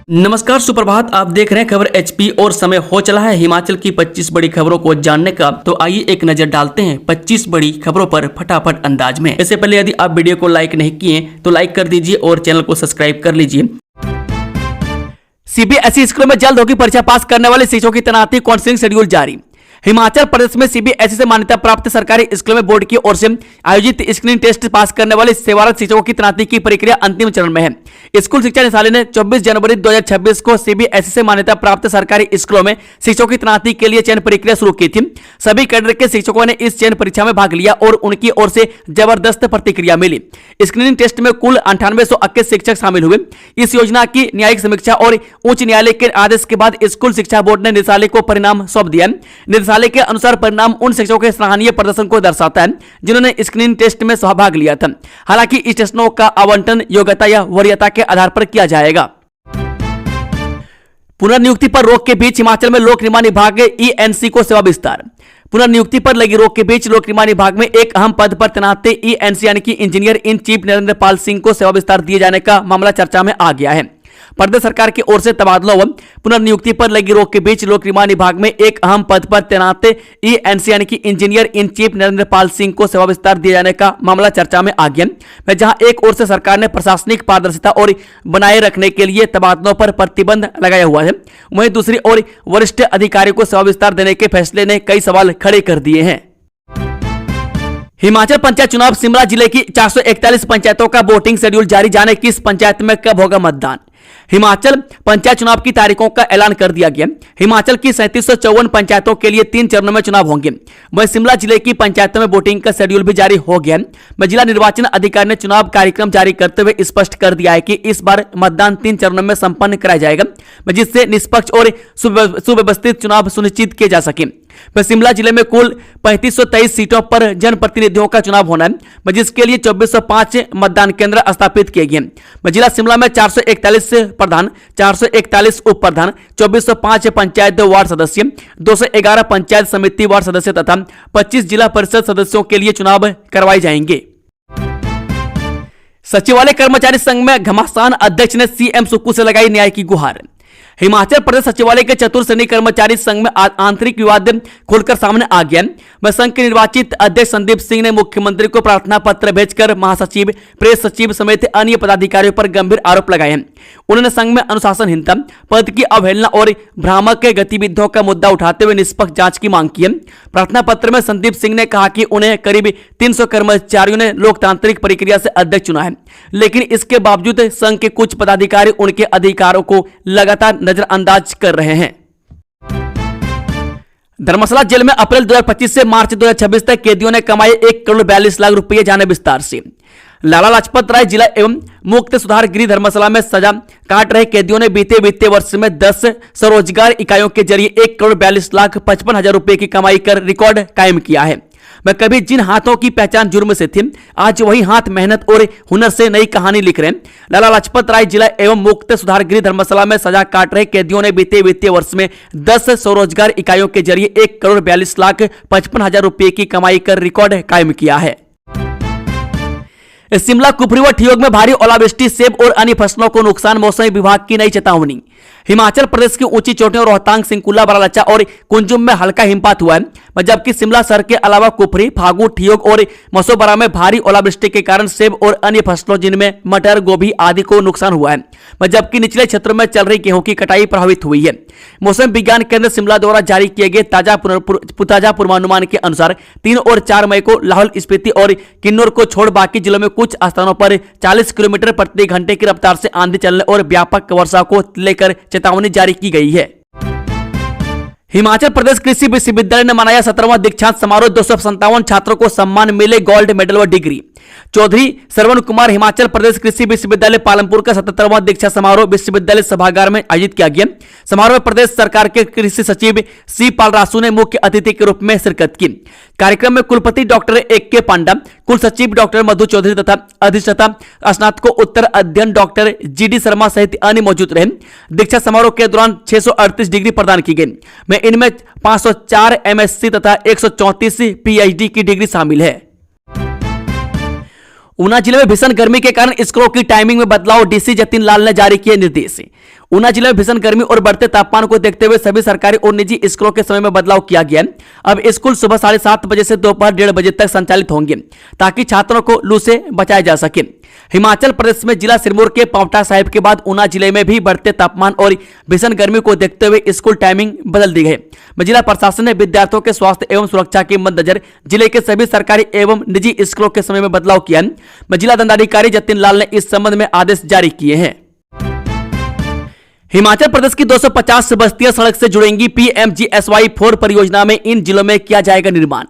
नमस्कार, सुप्रभात। आप देख रहे हैं खबर एचपी और समय हो चला है हिमाचल की 25 बड़ी खबरों को जानने का। तो आइए एक नजर डालते हैं 25 बड़ी खबरों पर फटाफट अंदाज में। इससे पहले यदि आप वीडियो को लाइक नहीं किए तो लाइक कर दीजिए और चैनल को सब्सक्राइब कर लीजिए। सीबीएसई स्कूलों में जल्द होगी परीक्षा पास करने वाले शिक्षकों की तैनाती, काउंसलिंग शेड्यूल जारी। हिमाचल प्रदेश में सीबीएसई से मान्यता प्राप्त सरकारी स्कूलों में बोर्ड की ओर से आयोजित स्क्रीनिंग टेस्ट पास करने वाले सेवारत शिक्षकों की तैनाती की प्रक्रिया अंतिम चरण में है। स्कूल शिक्षा निदेशालय ने 24 जनवरी 2026 को सीबीएसई से मान्यता प्राप्त सरकारी स्कूलों में शिक्षकों की तैनाती के लिए चयन प्रक्रिया शुरू की थी। सभी कैडर के शिक्षकों ने इस चयन परीक्षा में भाग लिया और उनकी ओर से जबरदस्त प्रतिक्रिया मिली। स्क्रीनिंग टेस्ट में कुल 9821 शिक्षक शामिल हुए। इस योजना की न्यायिक समीक्षा और उच्च न्यायालय के आदेश के बाद स्कूल शिक्षा बोर्ड ने निदेशालय को परिणाम सौंप दिया। निदेशालय के अनुसार परिणाम उन शिक्षकों के सराहनीय प्रदर्शन को दर्शाता है जिन्होंने स्क्रीनिंग टेस्ट में भाग लिया था। हालांकि इस टेस्टों का आवंटन योग्यता या वरीयता के आधार पर किया जाएगा। पुनर्नियुक्ति पर रोक के बीच हिमाचल में लोक निर्माण विभाग ईएनसी को सेवा विस्तार। पुनर्नियुक्ति पर लगी रोक के बीच लोक निर्माण विभाग में एक अहम पद पर तैनात ईएनसी यानी कि engineer in chief Narendra Pal Singh को सेवा विस्तार दिए जाने का मामला चर्चा में आ गया है। प्रदेश सरकार की ओर से तबादलों व पुनर्नियुक्ति पर लगी रोक के बीच लोक निर्माण विभाग में एक अहम पद पर तैनात ईएनसी यानी कि engineer in chief Narendra Pal Singh को सेवा विस्तार दिए जाने का मामला चर्चा में आ गया। जहां एक ओर से सरकार ने प्रशासनिक पारदर्शिता और बनाए रखने के लिए तबादलों पर प्रतिबंध लगाया हुआ है, वहीं दूसरी ओर वरिष्ठ अधिकारियों को सेवा विस्तार देने के फैसले ने कई सवाल खड़े कर दिए हैं। हिमाचल पंचायत चुनाव, शिमला जिले की 441 पंचायतों का वोटिंग शेड्यूल जारी। जाने किस पंचायत में कब होगा मतदान। हिमाचल पंचायत चुनाव की तारीखों का ऐलान कर दिया गया। हिमाचल की 3754 पंचायतों के लिए 3 चरणों में चुनाव होंगे। वहीं शिमला जिले की पंचायतों में वोटिंग का शेड्यूल भी जारी हो गया। जिला निर्वाचन अधिकारी ने चुनाव कार्यक्रम जारी करते हुए स्पष्ट कर दिया है कि इस बार मतदान 3 चरणों में संपन्न कराया जाएगा, जिससे निष्पक्ष और सुव्यवस्थित चुनाव सुनिश्चित किए जा सके। शिमला जिले में कुल 3523 सीटों पर जनप्रतिनिधियों का चुनाव होना है, जिसके लिए 2405 मतदान केंद्र स्थापित किए गए। जिला शिमला में 441 प्रधान, 441 उप प्रधान, 2405 पंचायत वार्ड सदस्य, 211 पंचायत समिति वार्ड सदस्य तथा 25 जिला परिषद सदस्यों के लिए चुनाव करवाए जाएंगे। सचिवालय कर्मचारी संघ में घमासान, अध्यक्ष ने सीएम सुक्खू से लगाई न्याय की गुहार। हिमाचल प्रदेश सचिवालय के चतुर्थ श्रेणी कर्मचारी संघ में आंतरिक विवाद खुलकर सामने आ गया। वह संघ के निर्वाचित अध्यक्ष संदीप सिंह ने मुख्यमंत्री को प्रार्थना पत्र भेजकर महासचिव, प्रेस सचिव समेत अन्य पदाधिकारियों पर गंभीर आरोप लगाए हैं। उन्होंने संघ में अनुशासनहीनता, पद की अवहेलना और भ्रामक गतिविधियों का मुद्दा उठाते हुए निष्पक्ष जांच की मांग की है। प्रार्थना पत्र में संदीप सिंह ने कहा कि उन्हें करीब 300 कर्मचारियों ने लोकतांत्रिक प्रक्रिया से अध्यक्ष चुना है, लेकिन इसके बावजूद संघ के कुछ पदाधिकारी उनके अधिकारों को लगातार नजरअंदाज कर रहे हैं। धर्मशाला जेल में अप्रैल 2025 से मार्च 2026 तक कैदियों ने कमाए 1 करोड़ 42 लाख रुपए। जाने विस्तार से। लाला लाजपत राय जिला एवं मुक्त सुधार गृह धर्मशाला में सजा काट रहे कैदियों ने बीते वित्तीय वर्ष में 10 स्वरोजगार इकाइयों के जरिए 1 करोड़ 42 लाख 55 हजार रुपए की कमाई कर रिकॉर्ड कायम किया है। वह कभी जिन हाथों की पहचान जुर्म से थी, आज वही हाथ मेहनत और हुनर से नई कहानी लिख रहे हैं। लाला लाजपत राय जिला एवं मुक्त सुधार गृह धर्मशाला में सजा काट रहे कैदियों ने बीते वित्तीय वर्ष में 10 स्वरोजगार इकाइयों के जरिए 1 करोड़ 42 लाख 55 हजार रुपए की कमाई कर रिकॉर्ड कायम किया है। शिमला, कुफरी व ठियोग में भारी ओलावृष्टि, सेब और अन्य फसलों को नुकसान, मौसम विभाग की नई चेतावनी। हिमाचल प्रदेश की ऊंची चोटियों रोहतांग, सिंकुला, बरालाचा और कुंजुम में हल्का हिमपात हुआ है, जबकि शिमला शहर के अलावा कुफरी, फागू, ठियोग और मसोबरा में भारी ओलावृष्टि के कारण सेब और अन्य फसलों जिनमें मटर, गोभी आदि को नुकसान हुआ है, जबकि निचले क्षेत्रों में चल रही गेहूं की कटाई प्रभावित हुई है। मौसम विज्ञान केंद्र शिमला द्वारा जारी किए गए ताजा पूर्वानुमान के अनुसार 3 और 4 मई को लाहौल स्पीति और किन्नौर को छोड़ बाकी जिलों में कुछ स्थानों पर 40 किलोमीटर प्रति घंटे की रफ्तार से आंधी चलने और व्यापक वर्षा को लेकर चेतावनी जारी की गई है। हिमाचल प्रदेश कृषि विश्वविद्यालय ने मनाया 17वां दीक्षांत समारोह। 257 छात्रों को सम्मान मिले, गोल्ड मेडल व डिग्री। चौधरी श्रवण कुमार हिमाचल प्रदेश कृषि विश्वविद्यालय पालमपुर का 77वां दीक्षा समारोह विश्वविद्यालय सभागार में आयोजित किया गया। समारोह में प्रदेश सरकार के कृषि सचिव सी पालरासु ने मुख्य अतिथि के रूप में शिरकत की। कार्यक्रम में कुलपति डॉक्टर AK पांडा, कुल सचिव डॉक्टर मधु चौधरी तथा अधिष्ठाता स्नातकोत्तर अध्ययन डॉक्टर GD शर्मा सहित अन्य मौजूद रहे। दीक्षा समारोह के दौरान 638 डिग्री प्रदान की गई, में इनमें 504 MSc तथा 134 PhD की डिग्री शामिल है। ऊना जिले में भीषण गर्मी के कारण स्कूलों की टाइमिंग में बदलाव, डीसी जतिन लाल ने जारी किए निर्देश। ऊना जिले में भीषण गर्मी और बढ़ते तापमान को देखते हुए सभी सरकारी और निजी स्कूलों के समय में बदलाव किया गया है। अब स्कूल सुबह 7:30 बजे से दोपहर 1:30 बजे तक संचालित होंगे ताकि छात्रों को लू से बचाया जा सके। हिमाचल प्रदेश में जिला सिरमौर के पांवटा साहिब के बाद ऊना जिले में भी बढ़ते तापमान और भीषण गर्मी को देखते हुए स्कूल टाइमिंग बदल दी गई। जिला प्रशासन ने विद्यार्थियों के स्वास्थ्य एवं सुरक्षा के मद्देनजर जिले के सभी सरकारी एवं निजी स्कूलों के समय में बदलाव किया है। जिला दंडाधिकारी जतिन लाल ने इस संबंध में आदेश जारी किए हैं। हिमाचल प्रदेश की 250 बस्तियां सड़क से जुड़ेंगी। PMGSY 4 परियोजना में इन जिलों में किया जाएगा निर्माण।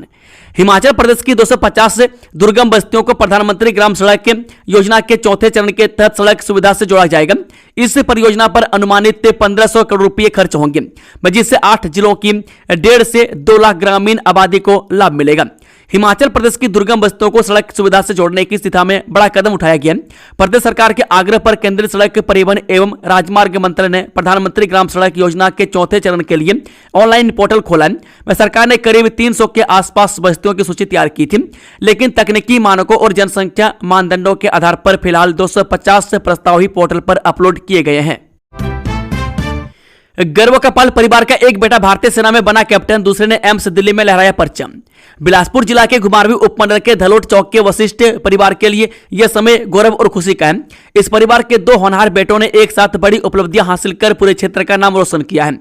हिमाचल प्रदेश की 250 दुर्गम बस्तियों को प्रधानमंत्री ग्राम सड़क योजना के चौथे चरण के तहत सड़क सुविधा से जोड़ा जाएगा। इस परियोजना पर अनुमानित 1500 करोड़ रुपए खर्च होंगे, जिससे 8 जिलों की 1.5 से 2 लाख ग्रामीण आबादी को लाभ मिलेगा। हिमाचल प्रदेश की दुर्गम बस्तियों को सड़क सुविधा से जोड़ने की दिशा में बड़ा कदम उठाया गया। प्रदेश सरकार के आग्रह पर केंद्रीय सड़क परिवहन एवं राजमार्ग मंत्रालय ने प्रधानमंत्री ग्राम सड़क योजना के चौथे चरण के लिए ऑनलाइन पोर्टल खोला है। सरकार ने करीब 300 के आसपास बस्तियों की सूची तैयार की थी, लेकिन तकनीकी मानकों और जनसंख्या मानदंडों के आधार पर फिलहाल 250 प्रस्ताव ही पोर्टल पर अपलोड किए गए हैं। गर्व का पल, परिवार का एक बेटा भारतीय सेना में बना कैप्टन, दूसरे ने एम्स दिल्ली में लहराया परचम। बिलासपुर जिला के घुमारवीं उपमंडल के धलोट चौक के वशिष्ठ परिवार के लिए यह समय गौरव और खुशी का है। इस परिवार के 2 होनहार बेटों ने एक साथ बड़ी उपलब्धियां हासिल कर पूरे क्षेत्र का नाम रोशन किया है।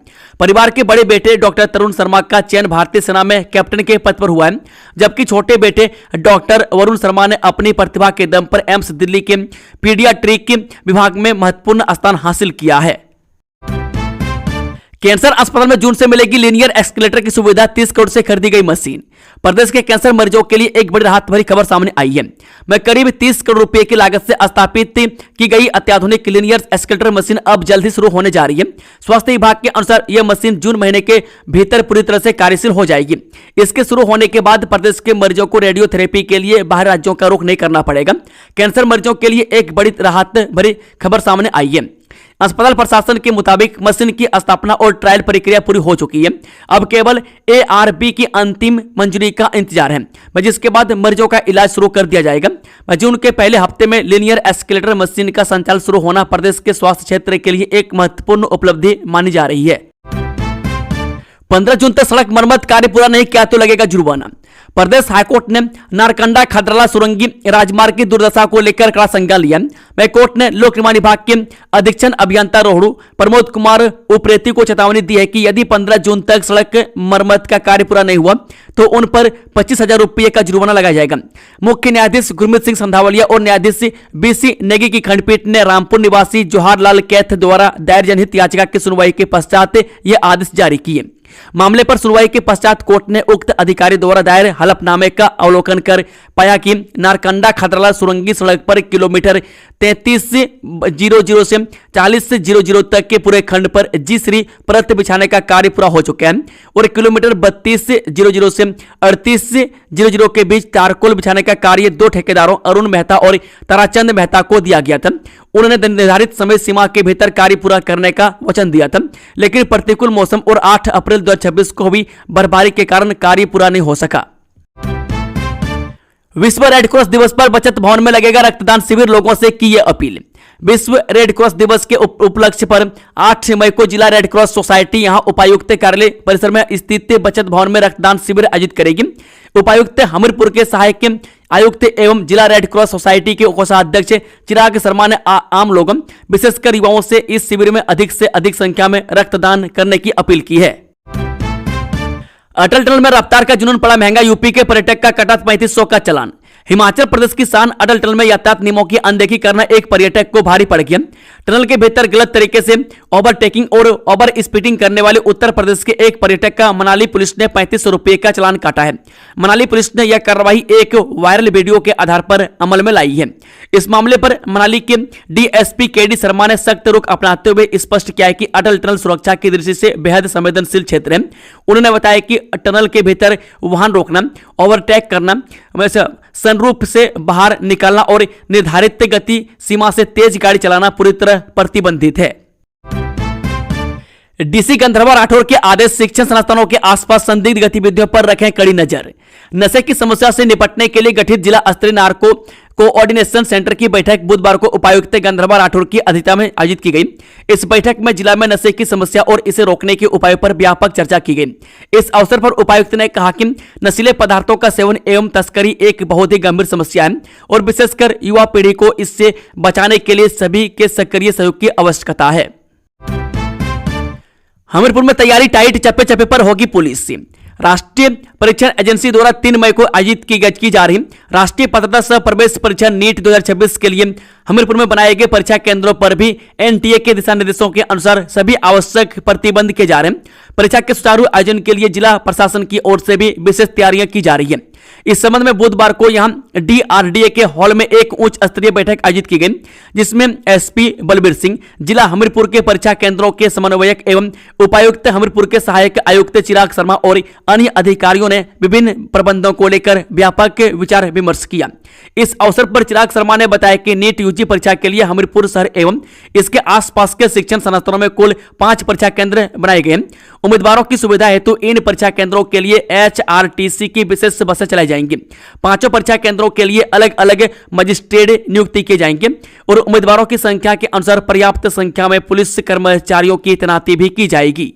परिवार के बड़े बेटे डॉक्टर तरुण शर्मा का चयन भारतीय सेना में कैप्टन के पद पर हुआ है, जबकि छोटे बेटे डॉक्टर वरुण शर्मा ने अपनी प्रतिभा के दम पर एम्स दिल्ली के पीडियाट्रिक विभाग में महत्वपूर्ण स्थान हासिल किया है। कैंसर अस्पताल में जून से मिलेगी लीनियर एक्सकेलेटर की सुविधा, 30 करोड़ से खरीदी गई मशीन। प्रदेश के कैंसर मरीजों के लिए एक बड़ी राहत भरी खबर सामने आई है। में करीब 30 करोड़ रुपए की लागत से स्थापित की गई अत्याधुनिक लीनियर एक्सकेलेटर मशीन अब जल्द ही शुरू होने जा रही है। स्वास्थ्य विभाग के अनुसार यह मशीन जून महीने के भीतर पूरी तरह से कार्यशील हो जाएगी। इसके शुरू होने के बाद प्रदेश के मरीजों को रेडियोथेरेपी के लिए बाहर राज्यों का रुख नहीं करना पड़ेगा। कैंसर मरीजों के लिए एक बड़ी राहत भरी खबर सामने आई है। अस्पताल प्रशासन के मुताबिक मशीन की स्थापना और ट्रायल प्रक्रिया पूरी हो चुकी है। अब केवल ARB की अंतिम मंजूरी का इंतजार है, जिसके बाद मरीजों का इलाज शुरू कर दिया जाएगा। जून के पहले हफ्ते में लीनियर एक्सकेलेटर मशीन का संचालन शुरू होना प्रदेश के स्वास्थ्य क्षेत्र के लिए एक महत्वपूर्ण उपलब्धि मानी जा रही है। 15 जून तक सड़क मरम्मत कार्य पूरा नहीं किया तो लगेगा जुर्माना। प्रदेश हाईकोर्ट ने नारकंडा खदराला सुरंगी राजमार्ग की दुर्दशा को लेकर कड़ा संज्ञान लिया। वह कोर्ट ने लोक निर्माण विभाग के अधीक्षण अभियंता रोहड़ू प्रमोद कुमार उप्रेती को चेतावनी दी है कि यदि 15 जून तक सड़क मरम्मत का कार्य पूरा नहीं हुआ तो उन पर 25,000 रुपये का जुर्माना लगाया जाएगा। मुख्य न्यायाधीश गुरमीत सिंह संधावलिया और न्यायाधीश BC नेगी की खंडपीठ ने रामपुर निवासी जवाहर लाल कैथ द्वारा दायर जनहित याचिका की सुनवाई के पश्चात यह आदेश जारी किए। मामले पर सुनवाई के पश्चात कोर्ट ने उक्त अधिकारी द्वारा दायर हलफनामे का अवलोकन कर पाया कि नारकंडा खदराला सुरंगी सड़क पर किलोमीटर 3300 से 4000 तक के पूरे खंड पर G3 परत बिछाने का कार्य पूरा हो चुका है और किलोमीटर 3200 से 3800 के बीच तारकोल बिछाने का कार्य 2 ठेकेदारों अरुण मेहता और ताराचंद मेहता को दिया गया था। उन्होंने निर्धारित समय सीमा के भीतर कार्य पूरा करने का वचन दिया था, लेकिन प्रतिकूल मौसम और 8 अप्रैल 2026 को हुई बर्फबारी के कारण कार्य पूरा नहीं हो सका। विश्व रेड क्रॉस दिवस पर बचत भवन में लगेगा रक्तदान शिविर, लोगों से की ये अपील। विश्व रेड क्रॉस दिवस के उपलक्ष्य पर 8 मई को जिला रेड क्रॉस सोसाइटी यहां उपायुक्त कार्यालय परिसर में स्थित बचत भवन में रक्तदान शिविर आयोजित करेगी। उपायुक्त हमीरपुर के सहायक आयुक्त एवं जिला रेड क्रॉस सोसाइटी के कोषाध्यक्ष चिराग शर्मा ने आम लोगों विशेषकर युवाओं से इस शिविर में अधिक से अधिक संख्या में रक्तदान करने की अपील की है। अटल टनल में रफ्तार का जुनून पड़ा महंगा, यूपी के पर्यटक का कटा 3500 का चालान। हिमाचल प्रदेश की शान अटल टनल में यातायात नियमों की अनदेखी करना एक पर्यटक को भारी पड़ गया। टनल के भीतर गलत तरीके से ओवरटेकिंग और ओवर स्पीडिंग करने वाले उत्तर प्रदेश के एक पर्यटक का मनाली पुलिस ने 3500 रुपये का चालान काटा है। मनाली पुलिस ने यह कार्रवाई एक वायरल वीडियो के आधार पर अमल में लाई है। इस मामले पर मनाली के DSP KD शर्मा ने सख्त रुख अपनाते हुए स्पष्ट किया है कि अटल टनल सुरक्षा की दृष्टि से बेहद संवेदनशील क्षेत्र है। उन्होंने बताया कि टनल के भीतर वाहन रोकना, ओवरटेक करना, सनरूफ से बाहर निकलना और निर्धारित गति सीमा से तेज गाड़ी चलाना पूरी तरह प्रतिबंधित है। DC गंधर्वा राठौर के आदेश, शिक्षण संस्थानों के आसपास संदिग्ध गतिविधियों पर रखें कड़ी नजर। नशे की समस्या से निपटने के लिए गठित जिला स्तरीय नार्को कोऑर्डिनेशन सेंटर की बैठक बुधवार को उपायुक्त गंधर्वा राठौर की अध्यक्षता में आयोजित की गई। इस बैठक में जिला में नशे की समस्या और इसे रोकने के उपायों पर व्यापक चर्चा की गई। इस अवसर पर उपायुक्त ने कहा कि नशीले पदार्थों का सेवन एवं तस्करी एक बहुत ही गंभीर समस्या है और विशेषकर युवा पीढ़ी को इससे बचाने के लिए सभी के सक्रिय सहयोग की आवश्यकता है। हमीरपुर में तैयारी टाइट, चप्पे चप्पे पर होगी पुलिस। राष्ट्रीय परीक्षण एजेंसी द्वारा 3 मई को आयोजित की जा रही राष्ट्रीय पात्रता सह प्रवेश परीक्षा नीट 2026 के लिए हमीरपुर में बनाए गए परीक्षा केंद्रों पर भी एनटीए के दिशा निर्देशों के अनुसार सभी आवश्यक प्रतिबंध किए जा रहे हैं। परीक्षा के सुचारू आयोजन के लिए जिला प्रशासन की ओर से भी विशेष तैयारियां की जा रही है। इस संबंध में बुधवार को यहां डीआरडीए के हॉल में एक उच्च स्तरीय बैठक आयोजित की गई, जिसमें एसपी बलबीर सिंह, जिला हमीरपुर के परीक्षा केंद्रों के समन्वयक एवं उपायुक्त हमीरपुर के सहायक आयुक्त चिराग शर्मा और अन्य अधिकारियों ने विभिन्न प्रबंधों को लेकर व्यापक विचार विमर्श किया। इस अवसर पर चिराग शर्मा ने बताया कि नीट यूजी परीक्षा के लिए हमीरपुर शहर एवं इसके आसपास के शिक्षण संस्थानों में कुल 5 परीक्षा केंद्र बनाए गए। उम्मीदवारों की सुविधा हेतु इन परीक्षा केंद्रों के लिए एचआरटीसी की विशेष बसें चलाई जाएंगी। 5 परीक्षा केंद्रों के लिए अलग अलग मजिस्ट्रेट नियुक्ति किए जाएंगे और उम्मीदवारों की संख्या के अनुसार पर्याप्त संख्या में पुलिस कर्मचारियों की तैनाती भी की जाएगी।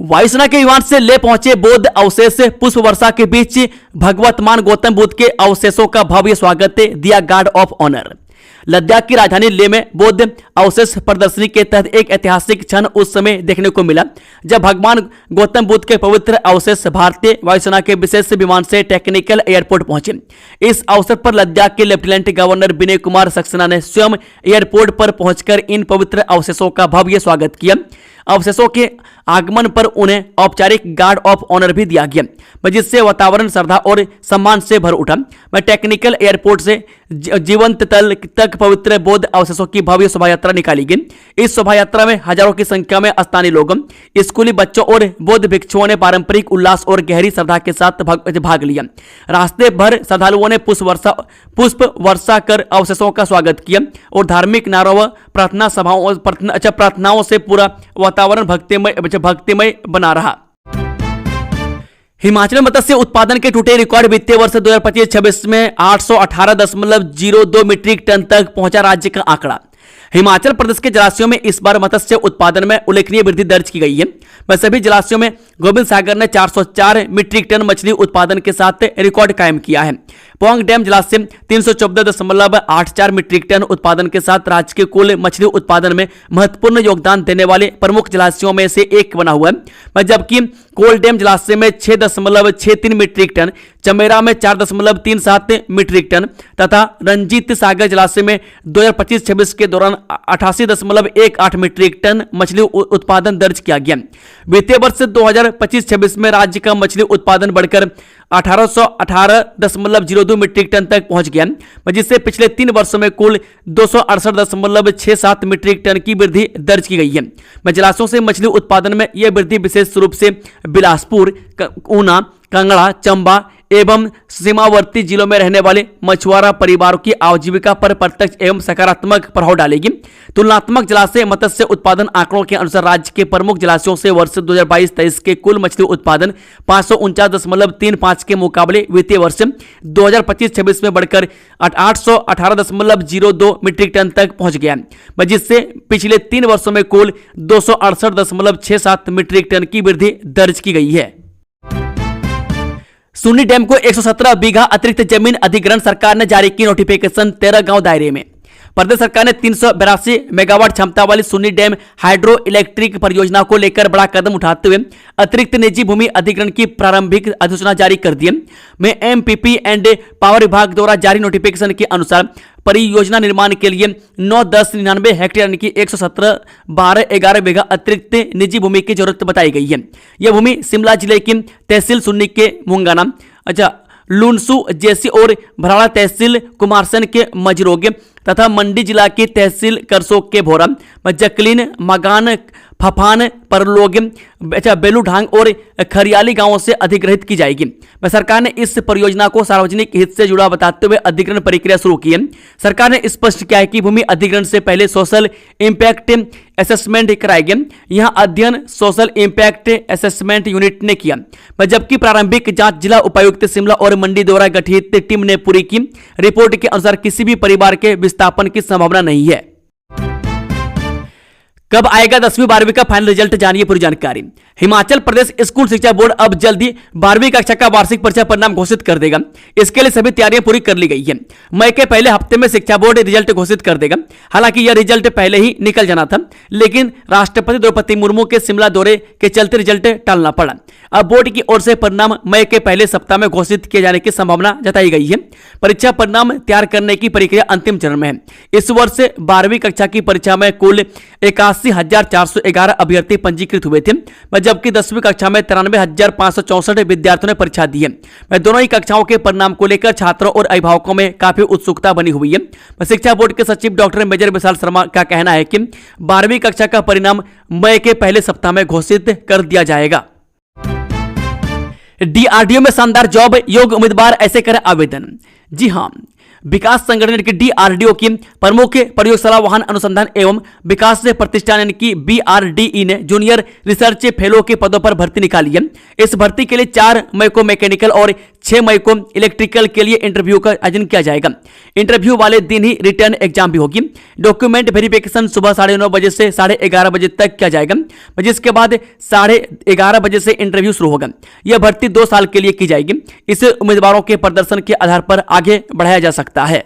वायुसेना के विमान से ले पहुंचे बौद्ध अवशेष, पुष्प वर्षा के बीच भगवतमान गौतम बुद्ध के अवशेषों का भव्य स्वागत, दिया गार्ड ऑफ ऑनर। लद्दाख की राजधानी लेह में बौद्ध अवशेष प्रदर्शनी के तहत एक ऐतिहासिक क्षण उस समय देखने को मिला जब भगवान गौतम बुद्ध के पवित्र अवशेष भारतीय वायुसेना के विशेष विमान से टेक्निकल एयरपोर्ट पहुंचे। इस अवसर पर लद्दाख के लेफ्टिनेंट गवर्नर विनय कुमार सक्सेना ने स्वयं एयरपोर्ट पर पहुंचकर इन पवित्र अवशेषों का भव्य स्वागत किया। अवशेषों के आगमन पर उन्हें औपचारिक गार्ड ऑफ ऑनर भी दिया गया, जिससे वातावरण श्रद्धा और सम्मान से भर उठा। टेक्निकल एयरपोर्ट से जीवंत तल तक पवित्र बौद्ध अवशेषों की भव्य शोभा यात्रा निकाली गई। इस शोभा यात्रा में हजारों की संख्या में स्थानीय लोगों, स्कूली बच्चों और बौद्ध भिक्षुओं ने पारंपरिक उल्लास और गहरी श्रद्धा के साथ भाग लिया। रास्ते भर श्रद्धालुओं ने पुष्प वर्षा कर अवशेषों का स्वागत किया और धार्मिक नारों व प्रार्थनाओं से पूरा वातावरण भक्तिमय बना रहा। हिमाचल मत्स्य उत्पादन के टूटे रिकॉर्ड वित्तीय वर्ष 2025-26 में 818.02 मीट्रिक टन तक पहुंचा राज्य का आंकड़ा। हिमाचल प्रदेश के जलाशयों में इस बार मत्स्य उत्पादन में उल्लेखनीय वृद्धि दर्ज की गई है। वह सभी जलाशयों में गोविंद सागर ने 404 मीट्रिक टन मछली उत्पादन के साथ रिकॉर्ड कायम किया है। पोंग डैम जलाशय 314.84 मीट्रिक टन उत्पादन के साथ राज्य के कुल मछली उत्पादन में महत्वपूर्ण योगदान देने वाले प्रमुख जलाशयों में से एक बना हुआ है, जबकि कोल डैम जलाशय में 6.63 मीट्रिक टन, चमेरा में 4.37 मीट्रिक टन तथा रंजीत सागर जलाशय में 2025-26 के दौरान 88.18 मीट्रिक टन मछली उत्पादन दर्ज किया गया। वित्तीय वर्ष 2025-26 में राज्य का मछली उत्पादन बढ़कर 1818.02 मीट्रिक टन तक पहुंच गया, जिससे पिछले 3 वर्षों में कुल 268.67 मीट्रिक टन की वृद्धि दर्ज की गई है। जलाशयों से मछली उत्पादन में यह वृद्धि विशेष रूप से बिलासपुर, ऊना, कांगड़ा, चंबा एवं सीमावर्ती जिलों में रहने वाले मछुआरा परिवारों की आजीविका पर प्रत्यक्ष एवं सकारात्मक प्रभाव डालेगी। तुलनात्मक जलाशय मत्स्य उत्पादन आंकड़ों के अनुसार राज्य के प्रमुख जलाशयों से वर्ष 2022-23 के कुल मछली उत्पादन 549.35 के मुकाबले वित्तीय वर्ष 2025-26 में बढ़कर 818.02 मीट्रिक टन तक पहुंच गया, जिससे पिछले 3 वर्षों में कुल 268.67 मीट्रिक टन की वृद्धि दर्ज की गई है। सुन्नी डैम को 117 बीघा अतिरिक्त जमीन अधिग्रहण सरकार ने जारी की नोटिफिकेशन 13 गांव दायरे में। प्रदेश सरकार ने 382 मेगावाट क्षमता वाली सुन्नी डैम हाइड्रो इलेक्ट्रिक परियोजना को लेकर बड़ा कदम उठाते हुए अतिरिक्त निजी भूमि अधिग्रहण की प्रारंभिक अधिसूचना जारी कर दी है। एमपीपी एंड पावर विभाग द्वारा जारी नोटिफिकेशन के अनुसार परियोजना निर्माण के लिए 9-10-99 हेक्टेयर यानी कि 117-12-11 बीघा अतिरिक्त निजी भूमि की जरूरत बताई गई है। यह भूमि शिमला जिले की तहसील सुन्नी के मुंगाना, लुनसू जेसी और भराड़ा तहसील कुमारसन के मजरोगे तथा मंडी जिला की तहसील करसोग के भोरा, जकलीन, मगान, फफान, परलोग, बेलूढांग और खरियाली गांवों से अधिग्रहित की जाएगी। सरकार ने इस परियोजना को सार्वजनिक हित से जुड़ा बताते हुए अधिग्रहण प्रक्रिया शुरू की है। सरकार ने स्पष्ट किया है कि भूमि अधिग्रहण से पहले सोशल इंपैक्ट असेसमेंट कराया गया। यहां अध्ययन सोशल इंपैक्ट असेसमेंट यूनिट ने किया, जबकि प्रारंभिक जांच जिला उपायुक्त शिमला और मंडी द्वारा गठित टीम ने पूरी की। रिपोर्ट के अनुसार किसी भी परिवार के विस्थापन की संभावना नहीं है। कब आएगा 10वीं 12वीं का फाइनल रिजल्ट, जानिए पूरी जानकारी। हिमाचल प्रदेश स्कूल शिक्षा बोर्ड अब जल्दी 12वीं कक्षा का वार्षिक परीक्षा परिणाम घोषित कर देगा। इसके लिए सभी तैयारियां पूरी कर ली गई है। मई के पहले हफ्ते में शिक्षा बोर्ड रिजल्ट घोषित कर देगा। हालांकि यह रिजल्ट पहले ही निकल जाना था, लेकिन राष्ट्रपति द्रौपदी मुर्मू के शिमला दौरे के चलते रिजल्ट टालना पड़ा। अब बोर्ड की ओर से परिणाम मई के पहले सप्ताह में घोषित किए जाने की संभावना जताई गई है। परीक्षा परिणाम तैयार करने की प्रक्रिया अंतिम चरण में है। इस वर्ष 12वीं कक्षा की परीक्षा में कुल 81,411 अभ्यर्थी पंजीकृत हुए थे, जबकि 10वीं कक्षा में 93,564 विद्यार्थियों ने परीक्षा दी है। दोनों ही कक्षाओं के परिणाम को लेकर छात्रों और अभिभावकों में काफी उत्सुकता बनी हुई है। शिक्षा बोर्ड के सचिव डॉक्टर मेजर विशाल शर्मा का कहना है कि 12वीं कक्षा का परिणाम मई के पहले सप्ताह में घोषित कर दिया जाएगा। डीआरडीओ में शानदार जॉब, योग्य उम्मीदवार ऐसे करें आवेदन। जी हां, विकास संगठन की डीआरडीओ की प्रमुख प्रयोगशाला वाहन अनुसंधान एवं विकास प्रतिष्ठान यानी कि बीआरडीई ने जूनियर रिसर्च फेलो के पदों पर भर्ती निकाली है। इस भर्ती के लिए 4 मई को मैकेनिकल और 6 मई को इलेक्ट्रिकल के लिए इंटरव्यू का आयोजन किया जाएगा। इंटरव्यू वाले दिन ही रिटर्न एग्जाम भी होगी। डॉक्यूमेंट वेरिफिकेशन सुबह 9:30 बजे से 11:30 बजे तक किया जाएगा, जिसके बाद 11:30 बजे से इंटरव्यू शुरू होगा। यह भर्ती 2 साल के लिए की जाएगी। इसे उम्मीदवारों के प्रदर्शन के आधार पर आगे बढ़ाया जा सकता है।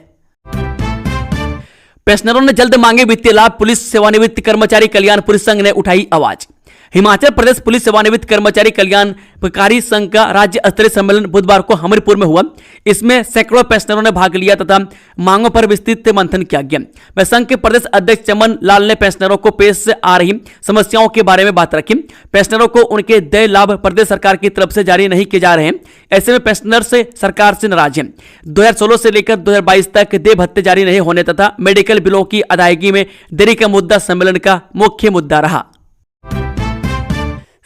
पेंशनरों ने जल्द मांगे वित्तीय लाभ, पुलिस सेवानिवृत्त कर्मचारी कल्याण पुलिस संघ ने उठाई आवाज। हिमाचल प्रदेश पुलिस सेवानिवृत्त कर्मचारी कल्याणकारी संघ का राज्य स्तरीय सम्मेलन बुधवार को हमीरपुर में हुआ। इसमें सैकड़ों पेंशनरों ने भाग लिया तथा मांगों पर विस्तृत मंथन किया गया। संघ के प्रदेश अध्यक्ष चमन लाल ने पेंशनरों को पेश आ रही समस्याओं के बारे में बात रखी। पेंशनरों को उनके देय लाभ प्रदेश सरकार की तरफ से जारी नहीं किए जा रहे हैं। ऐसे में पेंशनर से सरकार से नाराज है। 2016 से लेकर 2022 तक देय भत्ते जारी नहीं होने तथा मेडिकल बिलों की अदायगी में देरी का मुद्दा सम्मेलन का मुख्य मुद्दा रहा।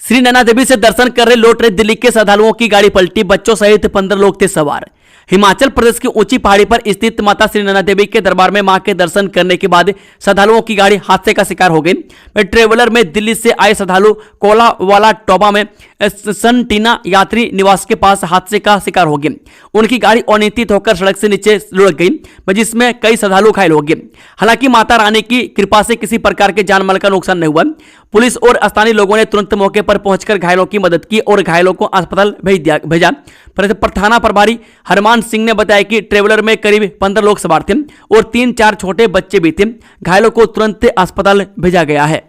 श्री नैना देवी से दर्शन कर रहे लौट रहे दिल्ली के श्रद्धालुओं की गाड़ी पलटी, बच्चों सहित 15 लोग थे सवार। हिमाचल प्रदेश की ऊंची पहाड़ी पर स्थित माता श्री नैना देवी के दरबार में मां के दर्शन करने के बाद श्रद्धालुओं की गाड़ी हादसे का शिकार हो गई। ट्रेवलर में दिल्ली से आए श्रद्धालु कोलावाला टोबा में सनटीना यात्री निवास के पास हादसे का शिकार हो गए। उनकी गाड़ी अनियंत्रित होकर सड़क से नीचे लुढ़क गई, जिसमें कई श्रद्धालु घायल हो गए। हालांकि माता रानी की कृपा से किसी प्रकार के जान माल का नुकसान नहीं हुआ। पुलिस और स्थानीय लोगों ने तुरंत मौके पर पहुंचकर घायलों की मदद की और घायलों को अस्पताल भेजा। थाना प्रभारी हरमान सिंह ने बताया कि ट्रेवलर में करीब 15 लोग सवार थे और 3-4 छोटे बच्चे भी थे। घायलों को तुरंत अस्पताल भेजा गया है।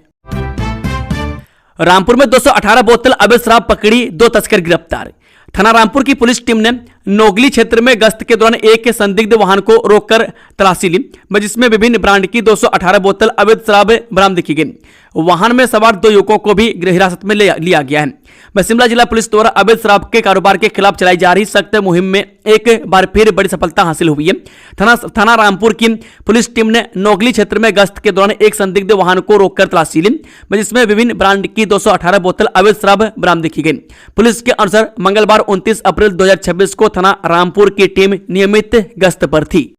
रामपुर में 218 बोतल अवैध शराब पकड़ी, 2 तस्कर गिरफ्तार। थाना रामपुर की पुलिस टीम ने नोगली क्षेत्र में गश्त के दौरान एक संदिग्ध वाहन को रोककर तलाशी ली, जिसमें विभिन्न ब्रांड की 218 बोतल अवैध शराब बरामद की गई। वाहन में सवार 2 युवकों को भी हिरासत में लिया गया है। शिमला जिला पुलिस द्वारा अवैध शराब के कारोबार के खिलाफ चलाई जा रही सख्त मुहिम में एक बार फिर बड़ी सफलता हासिल हुई है। थाना रामपुर की पुलिस टीम ने नोगली क्षेत्र में गश्त के दौरान एक संदिग्ध वाहन को रोककर तलाशी ली, जिसमें विभिन्न ब्रांड की 218 बोतल अवैध शराब बरामद की गई। पुलिस के अनुसार मंगलवार 29 अप्रैल 2026 को थाना रामपुर की टीम नियमित गश्त पर थी।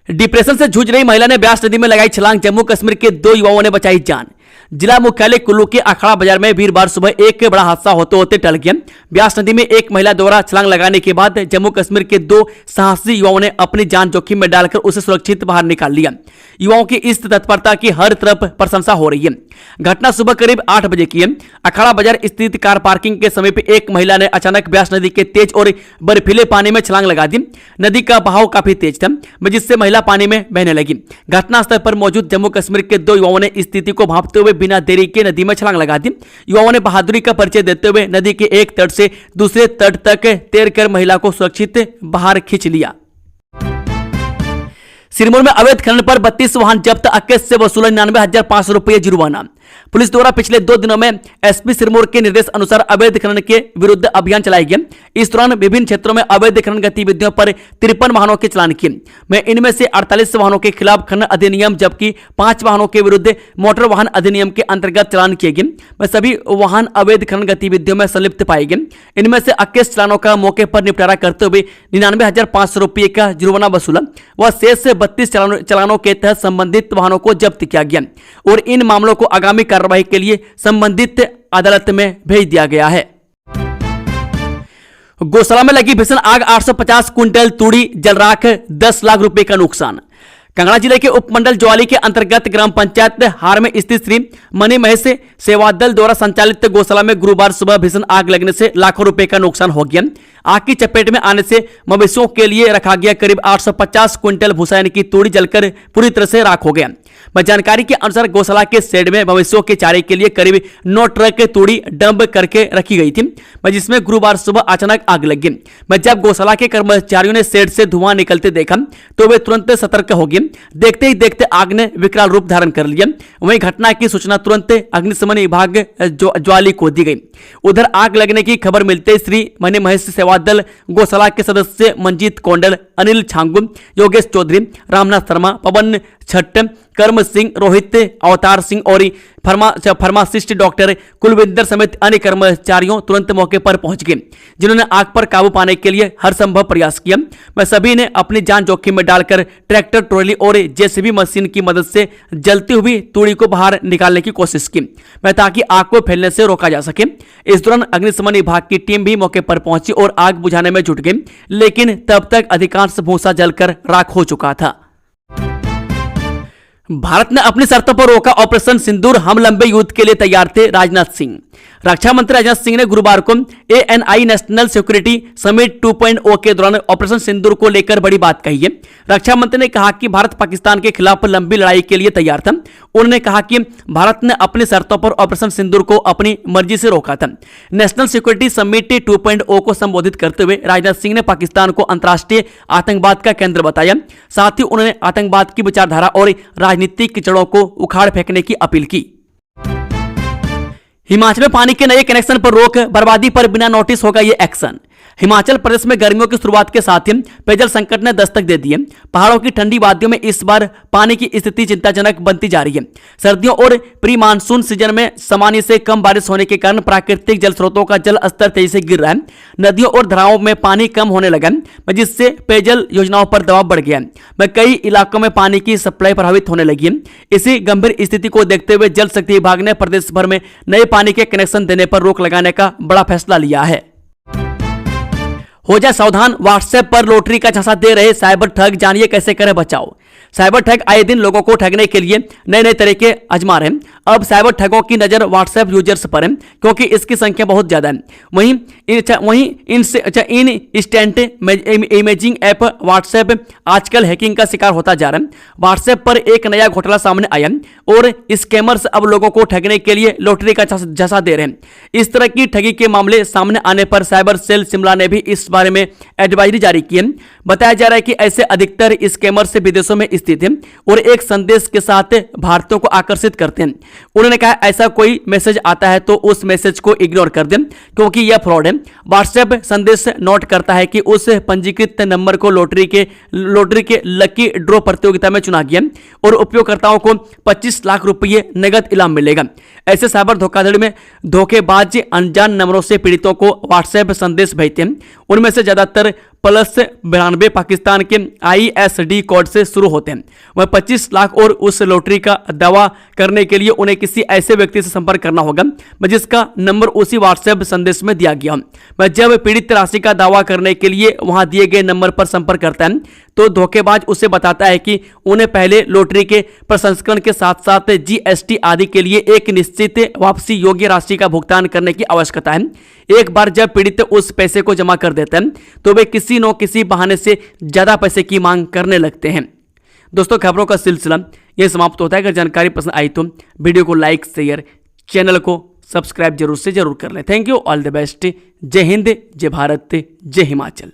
डिप्रेशन से जूझ रही महिला ने ब्यास नदी में लगाई छलांग, जम्मू कश्मीर के 2 युवाओं ने बचाई जान। जिला मुख्यालय कुल्लू के अखाड़ा बाजार में वीरवार सुबह एक बड़ा हादसा होते होते टल गया। ब्यास नदी में एक महिला द्वारा छलांग लगाने के बाद जम्मू कश्मीर के 2 साहसी युवाओं ने अपनी जान जोखिम में डालकर उसे सुरक्षित बाहर निकाल लिया। युवाओं की इस तत्परता की हर तरफ प्रशंसा हो रही है। घटना सुबह करीब 8 बजे की है। अखाड़ा बाजार स्थित कार पार्किंग के समीप एक महिला ने अचानक ब्यास नदी के तेज और बर्फीले पानी में छलांग लगा दी। नदी का बहाव काफी तेज था, जिससे महिला पानी में बहने लगी। घटनास्थल पर मौजूद जम्मू कश्मीर के 2 युवाओं ने स्थिति को भांपते हुए बिना देरी के नदी में छलांग लगा दी। युवाओं ने बहादुरी का परिचय देते हुए नदी के एक तट से दूसरे तट तक तैरकर महिला को सुरक्षित बाहर खींच लिया। सिरमौर में अवैध खनन पर 32 वाहन जब्त, 21 से वसूला 99,500 रुपये जुर्माना। पुलिस द्वारा पिछले 2 दिनों में एसपी सिरमौर के निर्देश अनुसार अवैध खनन के विरुद्ध अभियान चलाया गया। इस दौरान विभिन्न क्षेत्रों में अवैध खनन गतिविधियों पर 53 वाहनों के चालान किए। मैं इनमें से 48 वाहनों के खिलाफ खनन अधिनियम जबकि 5 वाहनों के विरुद्ध मोटर वाहन अधिनियम के अंतर्गत चालान किए गए। मैं सभी वाहन अवैध खनन गतिविधियों में संलिप्त पाए गए। इनमें से 21 चालानों का मौके पर निपटारा करते हुए 99,500 रुपये का जुर्माना वसूला व शेष 32 चालानों के तहत संबंधित वाहनों को जब्त किया गया और इन मामलों को आगामी कार्रवाई के लिए संबंधित अदालत में भेज दिया गया है। गौशाला में लगी भीषण आग, 850 क्विंटल तूड़ी जल राख, 10 लाख रुपए का नुकसान। कांगड़ा जिले के उपमंडल ज्वाली के अंतर्गत ग्राम पंचायत हार में स्थित श्री मणि महेश सेवा दल द्वारा संचालित गौशाला में गुरुवार सुबह भीषण आग लगने से लाखों रुपए का नुकसान हो गया। आग की चपेट में आने से मवेशियों के लिए रखा गया करीब 850 क्विंटल भूसा यानी कि तूड़ी जलकर पूरी तरह से राख हो गया। जानकारी के अनुसार गौशाला के शेड में मवेशियों के चारे के लिए करीब 9 ट्रक तूड़ी डंप करके रखी गई थी, जिसमें गुरुवार सुबह अचानक आग लग गई। जब गौशाला के कर्मचारियों ने शेड से धुआं निकलते देखा तो वे तुरंत सतर्क हो गए। देखते ही देखते आग ने विकराल रूप धारण कर लिया। वहीं घटना की सूचना तुरंत अग्निशमन विभाग ज्वाली को दी गई। उधर आग लगने की खबर मिलते ही श्री मणि महेश सेवा दल गौशाला के सदस्य मंजीत कोंडल, अनिल छांगु, योगेश चौधरी, रामनाथ शर्मा, पवन छठ, कर्म सिंह, रोहित, अवतार सिंह और फार्मासिस्ट डॉक्टर कुलविंदर समेत अन्य कर्मचारियों तुरंत मौके पर पहुंच गए, जिन्होंने आग पर काबू पाने के लिए हर संभव प्रयास किया। वह सभी ने अपनी जान जोखिम में डालकर ट्रैक्टर, ट्रॉली और जेसीबी मशीन की मदद से जलती हुई तूड़ी को बाहर निकालने की कोशिश की, ताकि आग को फैलने से रोका जा सके। इस दौरान अग्निशमन विभाग की टीम भी मौके पर पहुंची और आग बुझाने में जुट गई, लेकिन तब तक अधिकांश भूसा जलकर राख हो चुका था। भारत ने अपनी शर्तों पर रोका ऑपरेशन सिंदूर, हम लंबे युद्ध के लिए तैयार थे, राजनाथ सिंह। रक्षा मंत्री राजनाथ सिंह ने गुरुवार को ANI नेशनल सिक्योरिटी समिट 2.0 के दौरान ऑपरेशन सिंदूर को लेकर बड़ी बात कही है। रक्षा मंत्री ने कहा कि भारत पाकिस्तान के खिलाफ लंबी लड़ाई के लिए तैयार था। उन्होंने कहा कि भारत ने अपनी शर्तों पर ऑपरेशन सिंदूर को अपनी मर्जी से रोका था। नेशनल सिक्योरिटी समिट 2.0 को संबोधित करते हुए राजनाथ सिंह ने पाकिस्तान को अंतर्राष्ट्रीय आतंकवाद का केंद्र बताया। साथ ही उन्होंने आतंकवाद की विचारधारा और राजनीतिक जड़ों को उखाड़ फेंकने की अपील की। हिमाचल में पानी के नए कनेक्शन पर रोक, बर्बादी पर बिना नोटिस होगा ये एक्शन। हिमाचल प्रदेश में गर्मियों की शुरुआत के साथ ही पेयजल संकट ने दस्तक दे दी है। पहाड़ों की ठंडी वादियों में इस बार पानी की स्थिति चिंताजनक बनती जा रही है। सर्दियों और प्री मानसून सीजन में सामान्य से कम बारिश होने के कारण प्राकृतिक जल स्रोतों का जल स्तर तेजी से गिर रहा है। नदियों और धाराओं में पानी कम होने लगा है, जिससे पेयजल योजनाओं पर दबाव बढ़ गया है। कई इलाकों में पानी की सप्लाई प्रभावित होने लगी है। इसी गंभीर स्थिति को देखते हुए जल शक्ति विभाग ने प्रदेश भर में नए पानी के कनेक्शन देने पर रोक लगाने का बड़ा फैसला लिया है। हो जाए सावधान, व्हाट्सएप पर लॉटरी का झांसा दे रहे साइबर ठग, जानिए कैसे करें बचाव। साइबर ठग आए दिन लोगों को ठगने के लिए नए नए तरीके आजमा रहे हैं। अब साइबर ठगों की नजर व्हाट्सएप यूजर्स पर है, क्योंकि इसकी संख्या बहुत ज्यादा है। वहीं इन इंस्टेंट इमेजिंग ऐप व्हाट्सएप आजकल हैकिंग का शिकार होता जा रहा है। व्हाट्सएप पर एक नया घोटाला सामने आया और स्कैमर्स अब लोगों को ठगने के लिए लॉटरी का झांसा दे रहे हैं। इस तरह की ठगी के मामले सामने आने पर साइबर सेल शिमला ने भी इस बारे में एडवाइजरी जारी की है। बताया जा रहा है कि ऐसे अधिकतर स्कैमर से विदेशों में स्थित हैं और एक संदेश के साथ भारतीयों को आकर्षित करते हैं। उन्होंने कहा ऐसा कोई मैसेज आता है तो उस मैसेज को इग्नोर कर दें, क्योंकि यह फ्रॉड है। व्हाट्सएप संदेश नोट करता है कि उस पंजीकृत नंबर को लॉटरी के लकी ड्रॉ प्रतियोगिता में चुना गया और उपयोगकर्ताओं को 25 लाख रुपये नगद इनाम मिलेगा। ऐसे साइबर धोखाधड़ी में धोखेबाज अनजान नंबरों से पीड़ितों को व्हाट्सएप संदेश भेजते हैं। उनमें से ज्यादातर +92 पाकिस्तान के ISD कोड से शुरू होते हैं। वह 25 लाख और उस लॉटरी का दावा करने के लिए उन्हें किसी ऐसे व्यक्ति से संपर्क करना होगा जिसका नंबर उसी व्हाट्सएप संदेश में दिया गया। वह जब पीड़ित राशि का दावा करने के लिए वहां दिए गए नंबर पर संपर्क करता है तो धोखेबाज उसे बताता है कि उन्हें पहले लॉटरी के प्रसंस्करण के साथ साथ GST आदि के लिए एक निश्चित वापसी योग्य राशि का भुगतान करने की आवश्यकता है। एक बार जब पीड़ित उस पैसे को जमा कर देते हैं तो वे किसी न किसी बहाने से ज्यादा पैसे की मांग करने लगते हैं। दोस्तों, खबरों का सिलसिला यह समाप्त होता है। अगर जानकारी पसंद आई तो वीडियो को लाइक, शेयर, चैनल को सब्सक्राइब जरूर कर लें। Thank you, all the best. जय हिंद, जय भारत, जय हिमाचल।